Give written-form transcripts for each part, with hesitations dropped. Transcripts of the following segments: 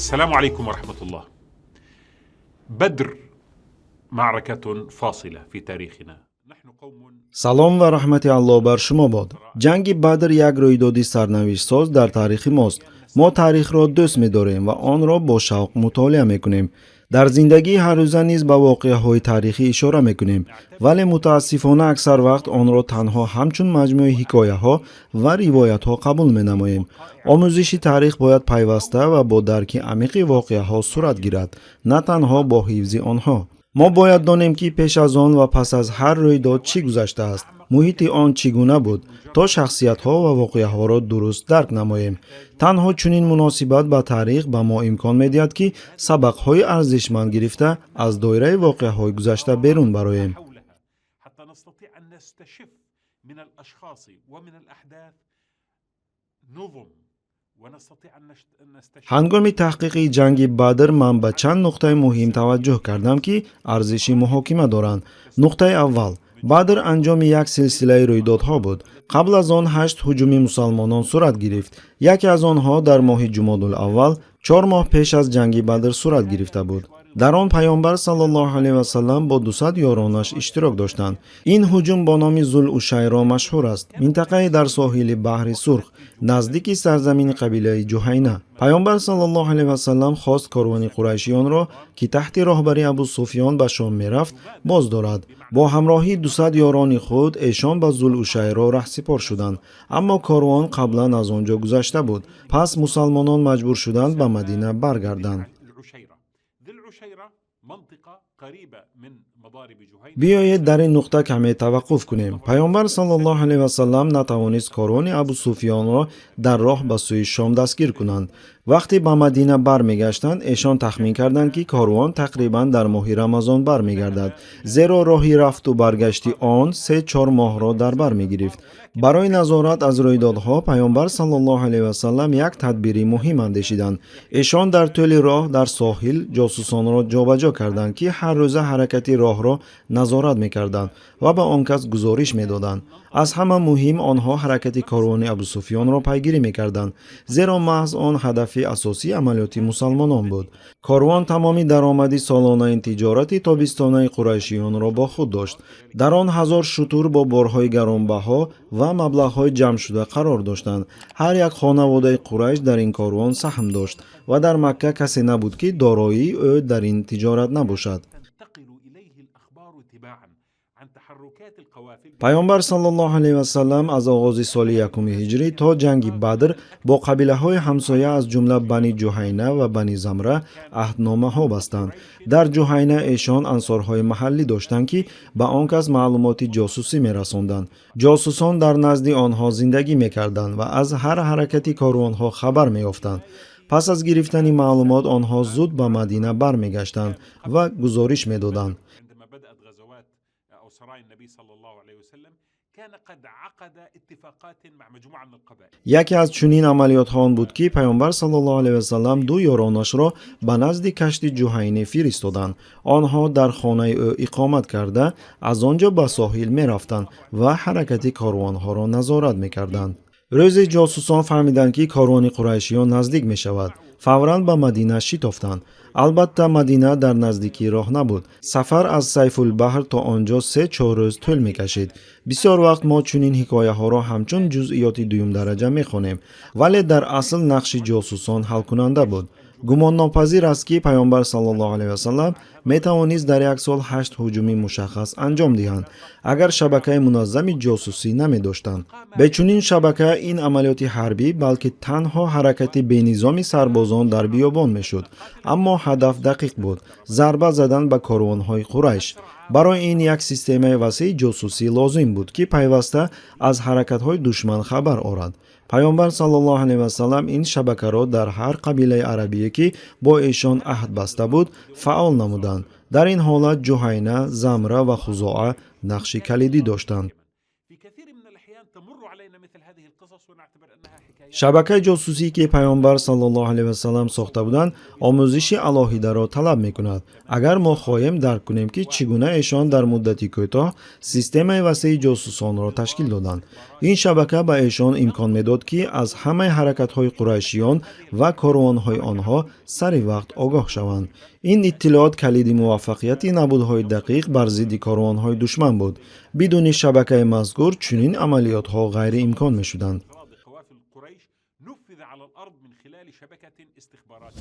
السلام عليكم ورحمة الله. بدر معركة فاصلة في تاريخنا. نحن قوم سلام و رحمت الله بر شما باد. جنگ بدر یک رویدادی سرنوشت‌ساز در تاریخ ماست. ما تاریخ را دوست می‌داریم و آن را با شوق مطالعه می‌کنیم. در زندگی هر روزه نیز به واقعه‌های تاریخی اشاره می‌کنیم، ولی متاسفانه اکثر وقت آن را تنها همچون مجموعه حکایه‌ها و روایت‌ها قبول می‌نماییم. آموزش تاریخ باید پیوسته و با درک عمیق واقعه‌ها صورت گیرد، نه تنها با حفظ آنها. ما باید دانیم که پیش از آن و پس از هر رویداد چی گذشته است، محیط آن چگونه بود، تا شخصیت‌ها و واقعه‌ها را درست درک نماییم. تنها چنین مناسبت با تاریخ به ما امکان می‌دهد که سبق‌های ارزشمند گرفته از دایره واقعه‌های گذشته بیرون برآییم. حتى نستطيع أن نستشف من الأشخاص ومن الأحداث نظم ونستطيع أن نستشف. هنگام تحقیق جنگ بدر من به چند نقطه مهم توجه کردم که ارزش محاکمه دارند. نقطه اول، بدر انجام یک سلسله رویدادها بود. قبل از آن 8 هجوم مسلمانان صورت گرفت. یکی از آنها در ماه جمادی الاول 4 ماه پیش از جنگ بدر صورت گرفته بود. در آن پیامبر صلی الله علیه و سلم با 200 یارانش اشتراک داشتند. این هجوم با نام ذوالعشیرة مشهور است. منطقه در ساحل بحر سرخ نزدیک سرزمین قبیله جهینه. پیامبر صلی الله علیه و سلم خواست کاروان قریشیان را که تحت رهبری ابوسفیان به شام میرفت باز دارد. با همراهی 200 یاران خود ایشان به ذوالعشیرة رهسپار شدند، اما کاروان قبلا از آنجا گذشته بود. پس مسلمانان مجبور شدند به مدینه برگردند. بیایید در این نقطه کمی توقف کنیم. پیامبر صلی الله علیه و سلم نتوانست کاروان ابوسفیان را در راه به سوی شام دستگیر کنند. وقتی به مدینه برمیگشتند، ایشان تخمین کردند که کاروان تقریبا در ماه رمضان برمیگردد، زیرا راهی رفت و برگشتی آن 3-4 ماه را در بر میگرفت. برای نظارت از رویدادها پیامبر صلی الله علیه و سلم یک تدبیر مهم اندیشیدند. ایشان در طول راه در ساحل جاسوسان را جابجا کردند که هر روز حرکت راه را نظارت میکردند و به آن کس گزارش میدادند. از همه مهم آنها حرکت کاروان ابوسفیان را پیگیری میکردند، زیرا محض آن هدف اساسی عملیات مسلمانان بود. کاروان تمامی درآمد سالانه تجارت تابستانه قریشیان را با خود داشت. در آن 1000 شتر با بارهای گرانبها و مبلغ‌های جمع شده قرار داشتند. هر یک خانواده قریش در این کاروان سهم داشت و در مکه کسی نبود که دارایی او در این تجارت نباشد. پیامبر صلی الله علیه و سلم از آغاز سال 1 هجری تا جنگ بدر با قبیله های همسایه از جمله بنی جهینه و بنی زمره عهدنامه ها بستند. در جهینه ایشان انصارهای محلی داشتند که به آن کس معلومات جاسوسی می رساندند. جاسوسان در نزد آنها زندگی می کردند و از هر حرکتی کاروانها خبر می یافتند. پس از گرفتن معلومات آنها زود به مدینه برمیگشتند و گزارش می دادند. یکی از چنین عملیات ها آن بود که پیامبر صلی الله علیه و سلم 2 یارانش را به نزد کشت جهینه فرستادند. آنها در خانه او اقامت کرده از آنجا به ساحل می رفتند و حرکت کاروان ها را نظارت می کردند. روز جاسوسان فهمیدند که کاروان قریشیان نزدیک می شود. فوراً به مدینه شتافتند. البته مدینه در نزدیکی راه نبود. سفر از سیف البحر تا آنجا 3-4 روز طول می کشید. بسیار وقت ما چنین حکایه ها را همچون جزئیات دوم درجه می خوانیم، ولی در اصل نقش جاسوسان حل کننده بود. گمان ناپذیر است که پیامبر صلی الله علیه و سلم می توانست در یک سال 8 هجوم مشخص انجام دهند اگر شبکه منظم جاسوسی نمی داشتند. به چنین شبکه این عملیات حربی بلکه تنها حرکت بینظام سربازان در بیابان می شد، اما هدف دقیق بود: ضربه زدن به کاروانهای قریش. برای این یک سیستم وسیع جاسوسی لازم بود که پیوسته از حرکت‌های دشمن خبر آورد. پیامبر صلی الله علیه و سلم این شبکه را در هر قبیله عربی که با ایشان عهد بسته بود فعال نمودند. در این حالت جهینه، زمره و خزاعه نقش کلیدی داشتند. تمر علينا مثل هذه القصص ونعتبر أنها حكايات. шабакаи ҷосусӣ ки пайғамбар саллаллоҳу алайҳи васалам сохта буданд омӯзиши алоҳидаро талаб мекунад. агар мо хоҳем дарк кунем ки чӣ гуна эшон дар муддати кӯтоҳ системаи васеъи ҷосусонро ташкил доданд, ин шабака ба эшон имкон медод ки аз ҳамаи ҳаракатҳои қурайшиён ва корвонҳои онҳо сари вақт огоҳ шаванд. ин иттилоот калиди муваффақияти набудҳои дақиқ бар зидди корвонҳои душман буд. бидуни шабакаи мазкур чунин амалиётҳо ғайриимкон мешуданд.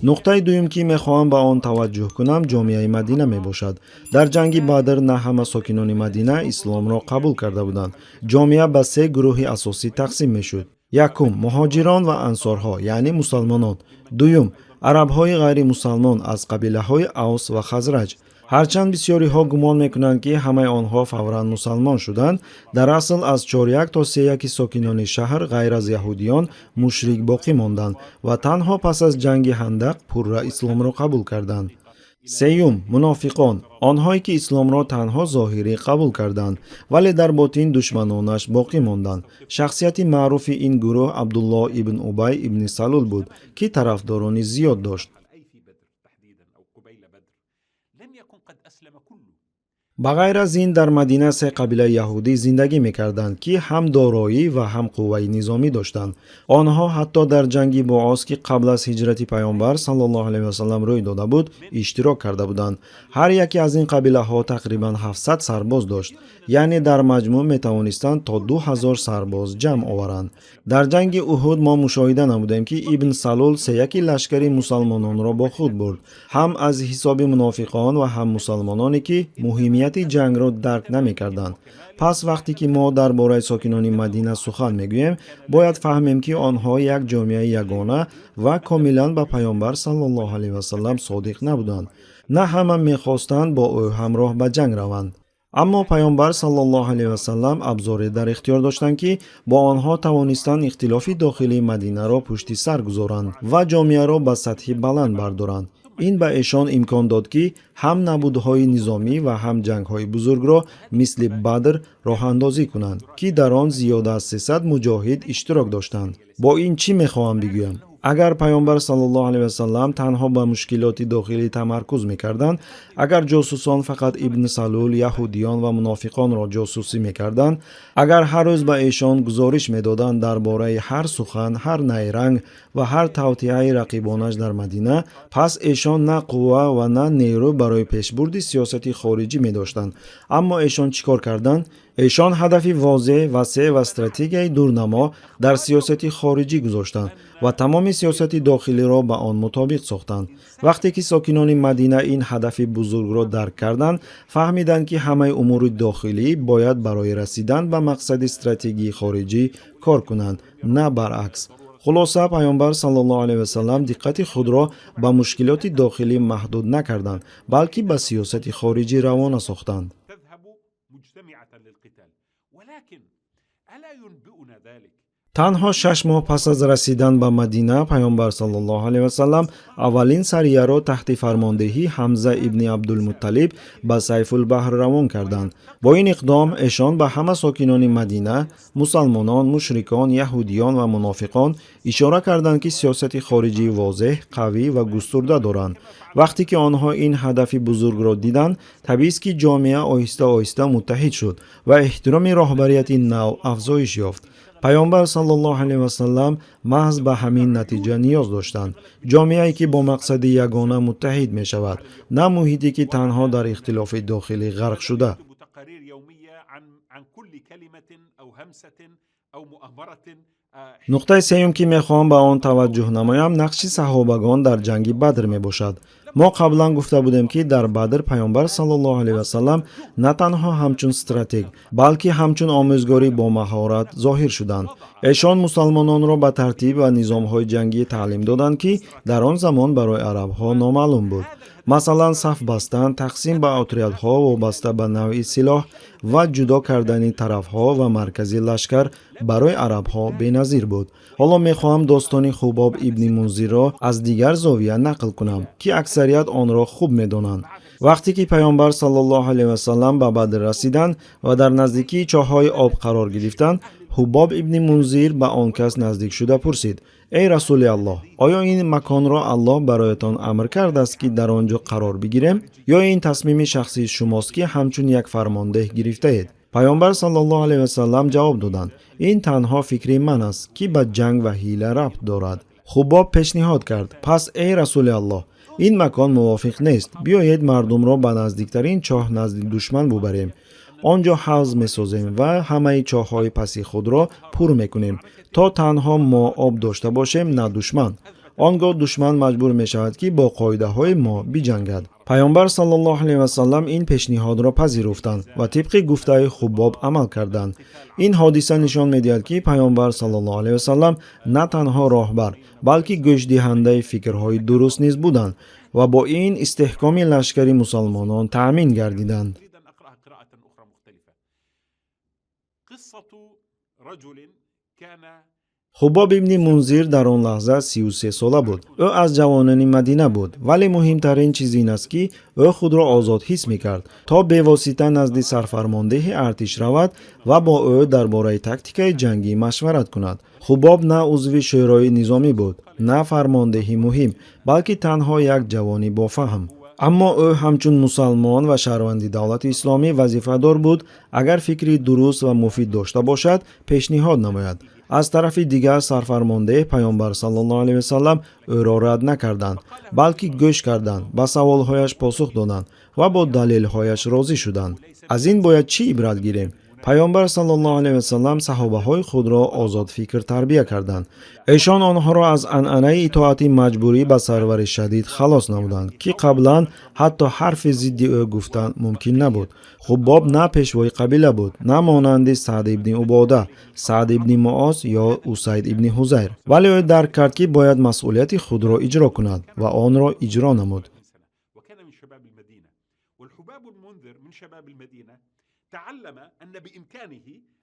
нуқтаи дуюм ки мехоҳам ба он таваҷҷӯҳ кунам ҷомеаи Мадина мебошад. дар ҷанги Бадр на ҳама сокинони Мадина исломро қабул карда буданд. ҷомеа ба се гурӯҳи асосӣ тақсим мешуд. якум муҳоҷирон ва ансорҳо, яъне мусалмонон. дуюм арабҳои ғайримусалмон аз қабилаҳои Авс ва Хазраҷ. ҳарчанд бисёриҳо гумон мекунанд ки ҳамаи онҳо фавран мусалмон шуданд, дар асл аз 4-1 то 3-1 сокинони шаҳр ғайр аз яҳудиён мушрик боқӣ монданд ва танҳо пас аз ҷанги Ҳандақ пурра исломро қабул карданд. сеюм мунофиқон, онҳое ки исломро танҳо зоҳирӣ қабул карданд, вале дар ботин душманонаш боқӣ монданд. шахсияти маъруфи ин гурӯҳ Абдуллоҳ ибн Убай ибн Салул буд, ки тарафдорони зиёд дошт. ба ғайр аз ин дар Мадина се қабилаи яҳудӣ зиндагӣ мекарданд, ки ҳам дороӣ ва ҳам қувваи низомӣ доштанд. онҳо ҳатто дар ҷанги Буос, ки қабл аз ҳиҷрати пайғамбар саллаллоҳу алайҳи васалам рӯй дода буд, иштирок карда буданд. ҳар яке аз ин қабилаҳо тақрибан 700 сарбоз дошт, яъне дар маҷмӯъ метавонистанд то 2000 сарбоз ҷамъ оваранд. дар ҷанги Уҳуд мо мушоҳида намудем, ки Ибн Салул сеяки лашкари мусалмононро бо худ бурд, ҳам аз ҳисоби мунофиқон ва ҳам мусалмононе ки муҳимияти ҷангро дарк намекарданд. пас вақте ки мо дар бораи сокинони Мадина сухан мегӯем, бояд фаҳмем ки онҳо як ҷомеаи ягона ва комилан ба пайғамбар саллаллоҳу алайҳи васалам содиқ набуданд. на ҳама мехостанд бо ӯ ҳамроҳ ба ҷанг раванд. аммо пайғамбар саллаллоҳу алайҳи васалам абзоре дар ихтиёр доштанд, ки бо онҳо тавонистанд ихтилофи дохилии Мадинаро пушти сар гузоранд ва ҷомеаро ба сатҳи баланд бардоранд. ин ба эшон имкон дод, ки ҳам набудҳои низомӣ ва ҳам ҷангҳои бузургро мисли Бадр роҳандозӣ кунанд, ки дар он зиёда аз 300 муҷоҳид иштирок доштанд. бо ин чӣ мехоҳам бигӯям? агар пайғамбар саллаллоҳу алайҳи васалам танҳо ба мушкилоти дохилӣ тамаркуз мекарданд, агар ҷосусон фақат Ибн Салул, яҳудиён ва мунофиқонро ҷосусӣ мекарданд, агар ҳар рӯз ба эшон гузориш медоданд дар бораи ҳар сухан, ҳар найранг ва ҳар тавтиаи рақибонаш дар Мадина, пас эшон на қувва ва на нерӯ барои пешбурди сиёсати хориҷӣ медоштанд. аммо эшон чӣ кор карданд? эшон ҳадафи возеҳ, васеъ ва стратегияи дурнамо дар сиёсати хориҷӣ гузоштанд ва тамоми сиёсати дохилиро ба он мутобиқ сохтанд. вақте ки сокинони Мадина ин ҳадафи бузургро дарк карданд, фаҳмиданд, ки ҳамаи умури дохилӣ бояд барои расидан ба мақсади стратегии хориҷӣ кор кунанд, на баръакс. хулоса пайғамбар саллаллоҳу алайҳи васалам диққати худро ба мушкилоти дохилӣ маҳдуд накарданд, балки ба сиёсати хориҷӣ равона сохтанд. танҳо 6 моҳ пас аз расидан ба Мадина, пайғамбар саллаллоҳу алайҳи васалам аввалин сарияро таҳти фармондеҳии Ҳамза ибни Абдулмутталиб ба Сайфулбаҳр равон карданд. бо ин иқдом эшон ба ҳама сокинони Мадина, мусалмонон, мушрикон, яҳудиён ва мунофиқон ишора карданд, ки сиёсати хориҷии возеҳ, қавӣ ва густурда доранд. вақте ки онҳо ин ҳадафи бузургро диданд, табист ки ҷомеа оҳиста оҳиста муттаҳид шуд ва эҳтироми роҳбарияти нав афзоиш ёфт. пайғамбар саллаллоҳу алайҳи васалам маҳз ба ҳамин натиҷа ниёз доштанд. ҷомеае ки бо мақсади ягона муттаҳид мешавад, на муҳите ки танҳо дар ихтилофи дохилӣ ғарқ шуда. нуқтаи сеюм ки мехоҳам ба он таваҷҷӯҳ намоям, нақши саҳобагон дар ҷанги Бадр мебошад. мо қаблан гуфта будем, ки дар Бадр пайғамбар саллаллоҳу алайҳи васалам на танҳо ҳамчун стратег, балки ҳамчун омӯзгори бо маҳорат зоҳир шуданд. эшон мусалмононро ба тартиб ва низомҳои ҷангӣ таълим доданд, ки дар он замон барои арабҳо номаълум буд. масалан саф бастан, тақсим ба отрядҳо вобаста ба навъи силоҳ ва ҷудо кардани тарафҳо ва маркази лашкар барои арабҳо беназир буд. ҳоло мехоҳам достони Хубоб ибни Мунзирро аз дигар зовия нақл кунам, ки аксарият онро хуб медонанд. вақте ки пайғамбар саллаллоҳу алайҳи васалам ба Бадр расиданд ва дар наздикии чоҳҳои об қарор гирифтанд, حباب ابن منذر به آن کس نزدیک شده پرسید: ای رسول الله، آیا این مکان را الله برایتان امر کرده است که در آنجا قرار بگیریم، یا این تصمیم شخصی شماست که همچون یک فرمانده گرفته اید؟ پیامبر صلی الله علیه و سلم جواب دادند: این تنها فکر من است که به جنگ و حیله ربط دارد. حباب پیشنهاد کرد: پس ای رسول الله، این مکان موافق نیست. بیایید مردم را به نزدیکترین چاه نزد دشمن ببریم. آنجا حوض می‌سازیم و همه چاه‌های پسی خود را پر می‌کنیم تا تنها ما آب داشته باشیم، نه دشمن. آنگاه دشمن مجبور می‌شود که با قاعده‌های ما بجنگد. پیامبر صلی الله علیه و سلم این پیشنهاد را پذیرفتند و طبق گفته حباب عمل کردند. این حادثه نشان می‌دهد که پیامبر صلی الله علیه و سلم نه تنها راهبر، بلکه گوش دهنده فکرهای درست نیز بودند و با این استحکام لشکر مسلمانان تأمین گردیدند. حباب ابن منذر در آن لحظه 33 ساله بود. او از جوانان مدینه بود، ولی مهمترین چیز این است که او خود را آزاد حس می‌کرد تا به واسطه نزد سرفرمانده ارتش رود و با او درباره تاکتیک جنگی مشورت کند. حباب نه عضو شورای نظامی بود، نه فرمانده مهم، بلکه تنها یک جوانی با فهم. اما او همچون مسلمان و شهروند دولت اسلامی وظیفه‌دار بود اگر فکری درست و مفید داشته باشد پیشنهاد نماید. از طرف دیگر سرفرمانده پیامبر صلی الله علیه و سلم او را رد نکردند، بلکه گوش کردند، به سوالهایش پاسخ دادند و با دلیلهایش راضی شدند. از این باید چی عبرت گیریم؟ پیامبر صلی الله علیه و سلم صحابه های خود را آزاد فکر تربیت کردند. ایشان آنها را از عنعنه اطاعت مجبوری به سرور شدید خلاص نمودند که قبلا حتی حرف ضد او گفتن ممکن نبود. حباب نه پیشوای قبیله بود، نه مانند سعد ابن عباده، سعد ابن معاذ یا اسید ابن حضیر، ولی او درک کرد که باید مسئولیت خود را اجرا کند و آن را اجرا نمود.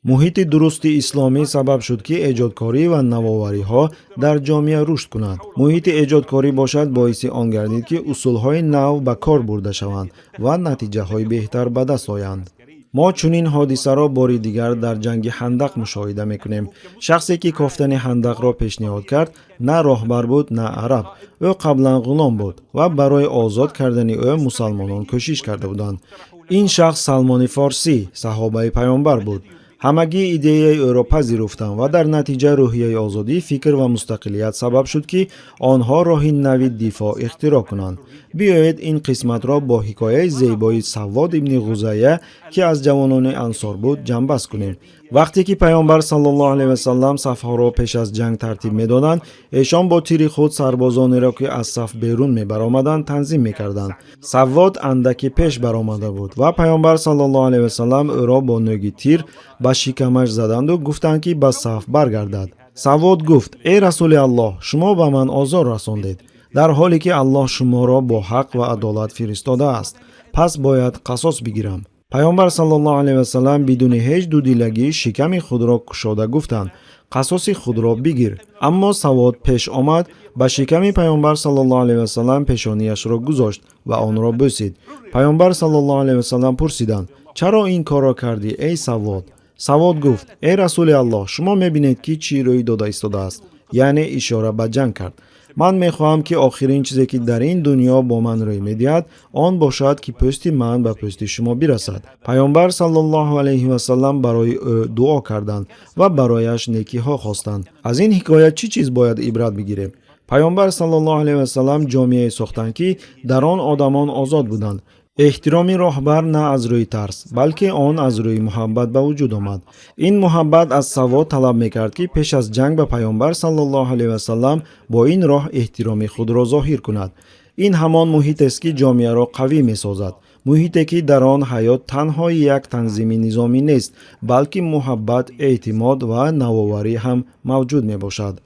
محیط درست اسلامی سبب شد که ایجادکاری و نوآوری ها در جامعه رشد کنند. محیط ایجادکاری باشد باعث آن گردید که اصول های نو به کار برده شوند و نتیجه های بهتر به دست آیند. ما چنین حادثه را بار دیگر در جنگ خندق مشاهده میکنیم. شخصی که کافتن خندق را پیشنهاد کرد نه راهبر بود نه عرب. او قبلا غلام بود و برای آزاد کردن او مسلمانان کوشش کرده بودند. این شخص سلمان فارسی، صحابه پیامبر بود. همگی ایده او را پذیرفتند و در نتیجه روحیه آزادی فکر و مستقلیت سبب شد که آنها راه نوی دفاع اختراع کنند. بیایید این قسمت را با حکایه زیبای سواد ابن غزیه که از جوانان انصار بود جمع بست کنیم. وقتی که پیامبر صلی الله علیه و سلم صفها را پیش از جنگ ترتیب می‌دادند، ایشان با تیر خود سربازانی را که از صف بیرون می‌برآمدند تنظیم می‌کردند. سواد اندکی پیش برآمده بود و پیامبر صلی الله علیه و سلم او را با نوک تیر به شکمش زدند و گفتند که به صف برگردد. سواد گفت: ای رسول الله، شما به من آزار رساندید، در حالی که الله شما را با حق و عدالت فرستاده است. پس باید قصاص بگیرم. پیامبر صلی الله علیه و سلم بدون هیچ دودیلگی شکم خود را گشاده گفتند: قصاص خود را بگیر. اما سواد پیش آمد، به شکم پیامبر صلی الله علیه و سلم پیشانیش را گذاشت و آن را بوسید. پیامبر صلی الله علیه و سلم پرسیدند: چرا این کار را کردی ای سواد؟ سواد گفت: ای رسول الله، شما میبینید که چی روی داده ایستاده است، یعنی اشاره به جنگ کرد. من میخواهم که آخرین چیزی که در این دنیا با من روی میدهد آن باشد که پشت من به پشت شما برسد. پیامبر صلی الله علیه و سلم برای او دعا کردند و برایش نیکی ها خواستند. از این حکایت چی چیز باید عبرت بگیریم؟ پیامبر صلی الله علیه و سلم جامعه ساختند که در آن آدمان آزاد بودند. احترام راهبر نه از روی ترس، بلکه آن از روی محبت به وجود آمد. این محبت از سواد طلب میکرد که پیش از جنگ به پیامبر صلی الله علیه و سلم با این راه احترام خود را ظاهر کند. این همان محیط است که جامعه را قوی میسازد. محیطی که در آن حیات تنها یک تنظیم نظامی نیست، بلکه محبت، اعتماد و نوآوری هم موجود می باشد.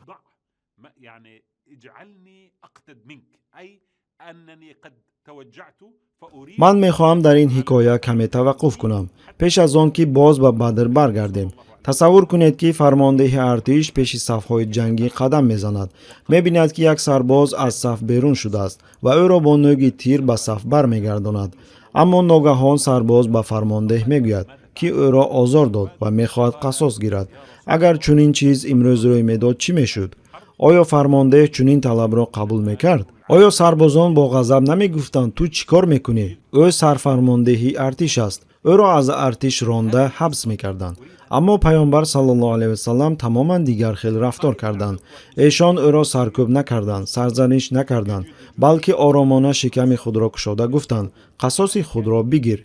من میخواهم در این حکایه کمی توقف کنم پیش از آن که باز به بدر برگردیم. تصور کنید که فرمانده ارتش پیش صفهای جنگی قدم میزند. میبیند که یک سرباز از صف بیرون شده است و او را با نوک تیر به صف برمیگرداند. اما ناگهان سرباز به فرمانده میگوید که او را آزار داد و میخواهد قصاص گیرد. агар чунин чиз имрӯз рӯй медод чӣ мешуд? оё фармондеҳ чунин талабро қабул мекард? оё сарбозон бо ғазаб намегуфтанд ту чӣ кор мекунӣ? ӯ сарфармондеҳи артиш аст. ӯро аз артиш ронда ҳабс мекарданд. аммо паёмбар саллаллоҳу алайҳи вассалам тамоман дигар хел рафтор карданд. эшон ӯро саркӯб накарданд, сарзаниш накарданд, балки оромона шиками худро кушода гуфтанд: қасоси худро бигир.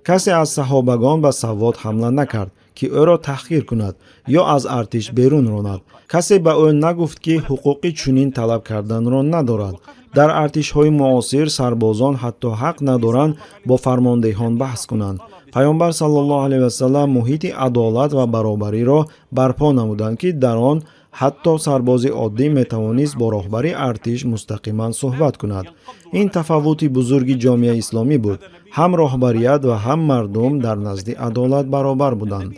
касе аз саҳобагон ба саввод ҳамла накард ки ӯро таҳқир кунад ё аз артиш берун ронад. касе ба ӯ нагуфт ки ҳуқуқи чунин талаб карданро надорад. дар артишҳои муосир сарбозон ҳатто ҳақ надоранд бо фармондеҳон баҳс кунанд. паёмбар саллаллоҳу алайҳи вассалам муҳити адолат ва баробариро барпо намуданд ки дар он ҳатто сарбози оддӣ метавонист бо роҳбари артиш мустақиман суҳбат кунад. ин тафавути бузурги ҷомеаи исломӣ буд. ҳам роҳбарият ва ҳам мардум дар назди адолат баробар буданд.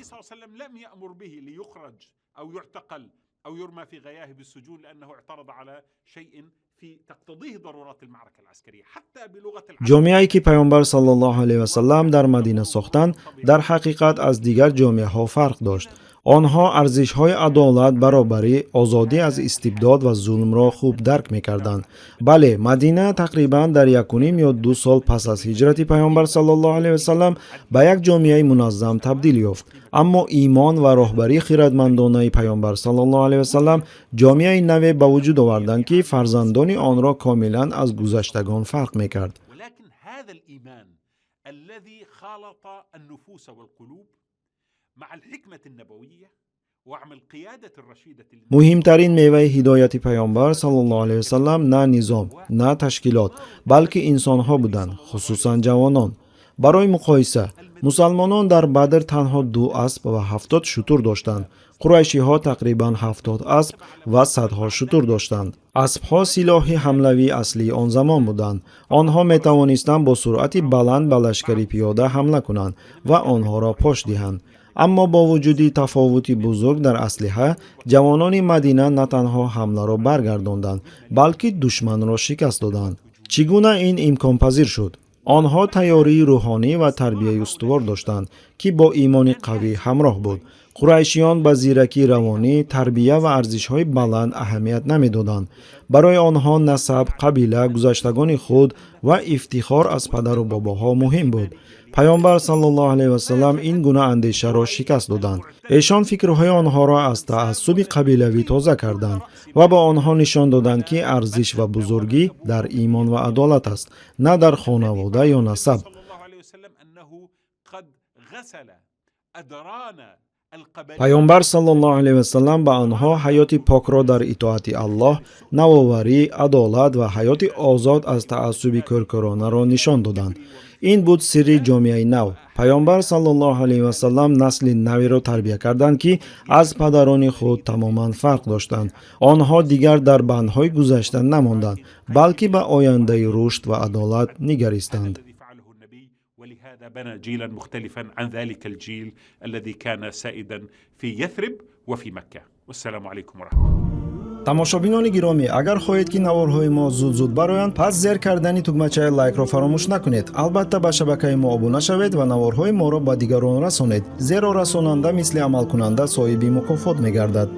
أو يرمى في غياهب السجون لأنه اعترض على شيء في تقتضيه ضرورات المعركة العسكرية حتى بلغة ҷомеае ки паёмбар саллаллоҳу алайҳи вассалам дар Мадина сохтанд, дар ҳақиқат аз дигар ҷомеаҳо фарқ дошт. онҳо арзишҳои адолат, баробарӣ, озодӣ аз истибдод ва зулмро хуб дарк мекарданд. бале, Мадина тақрибан дар 1.5 ё 2 сол пас аз ҳиҷрати паёмбар саллаллоҳу алайҳи вассалам ба як ҷомеаи муназзам табдил ёфт. аммо имон ва роҳбарии хиратмандонаи паёмбар саллаллоҳу алайҳи вассалам ҷомеаи наве ба вуҷуд оварданд ки фарзандони онро комилан аз гузаштагон фарқ мекард. муҳимтарин меваи ҳидояти паёмбар саллаллоҳу алайҳи вассалам на низом, на ташкилот, балки инсонҳо буданд, хусусан ҷавонон. барои муқоиса, мусалмонон дар Бадр танҳо 2 асп ва 70 шутур доштанд. қурайшиҳо тақрибан 70 асп ва садҳо шутур доштанд. аспҳо силоҳи ҳамлавии аслии он замон буданд. онҳо метавонистанд бо суръати баланд ба лашкари пиёда ҳамла кунанд ва онҳоро пош диҳанд. аммо бо вуҷуди тафовути бузург дар аслиҳа, ҷавонони Мадина на танҳо ҳамларо баргардонданд, балки душманро шикаст доданд. чӣ гуна ин имконпазир шуд? онҳо тайёрии рӯҳонӣ ва тарбияи устувор доштанд, ки бо имони қавӣ ҳамроҳ буд. қурайшиён ба зиракии равонӣ, тарбия ва арзишҳои баланд аҳамият намедоданд. барои онҳо насаб, қабила, гузаштагони худ ва ифтихор аз падару бобоҳо муҳим буд. паёмбар саллаллоҳу алайҳи вассалам ин гуна андешаро шикаст доданд. эшон фикрҳои онҳоро аз таассуби қабилавӣ тоза карданд ва ба онҳо нишон доданд ки арзиш ва бузургӣ дар имон ва адолат аст, на дар хонавода ё насаб. паёмбар саллаллоҳу алайҳи вассалам ба онҳо ҳаёти покро дар итоати Аллоҳ, навоварӣ, адолат ва ҳаёти озод аз таассуби кӯркӯронаро нишон доданд. ин буд сирри ҷомеаи нав. паёмбар саллаллоҳу алайҳи вассалам насли наверо тарбия карданд ки аз падарони худ тамоман фарқ доштанд. онҳо дигар дар бандҳои гузашта намонданд, балки ба ояндаи рушд ва адолат нигаристанд. ولهذا بنى جيلا مختلفا عن ذلك الجيل الذي كان سائدا في يثرب وفي مكة. والسلام عليكم ورحمة الله. тамошобинони гиромӣ, агар хоҳед ки наворҳои мо зуд бароянд, пас зер кардани тугмачаи лайкро фаромӯш накунед. албатта ба шабакаи мо обуна шавед ва наворҳои моро ба дигарон расонед, зеро расонанда мисли амалкунанда соҳиби мукофот мегардад.